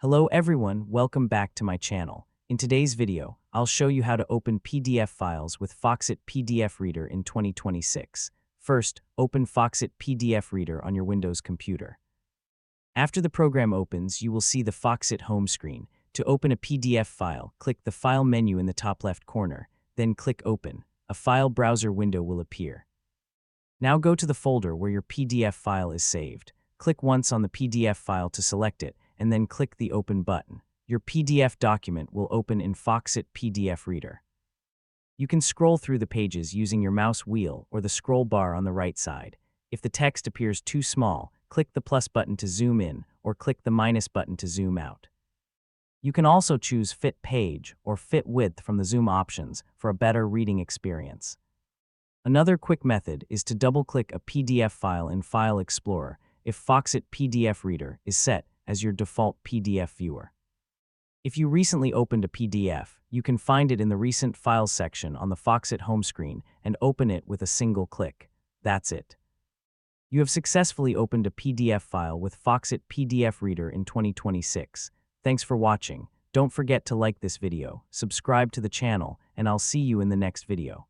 Hello everyone, welcome back to my channel. In today's video, I'll show you how to open PDF files with Foxit PDF Reader in 2026. First, open Foxit PDF Reader on your Windows computer. After the program opens, you will see the Foxit home screen. To open a PDF file, click the File menu in the top left corner, then click Open. A file browser window will appear. Now go to the folder where your PDF file is saved. Click once on the PDF file to select it, and then click the Open button. Your PDF document will open in Foxit PDF Reader. You can scroll through the pages using your mouse wheel or the scroll bar on the right side. If the text appears too small, click the plus button to zoom in or click the minus button to zoom out. You can also choose Fit Page or Fit Width from the zoom options for a better reading experience. Another quick method is to double-click a PDF file in File Explorer if Foxit PDF Reader is set as your default PDF viewer. If you recently opened a PDF, you can find it in the Recent Files section on the Foxit home screen and open it with a single click. That's it. You have successfully opened a PDF file with Foxit PDF Reader in 2026. Thanks for watching. Don't forget to like this video, subscribe to the channel, and I'll see you in the next video.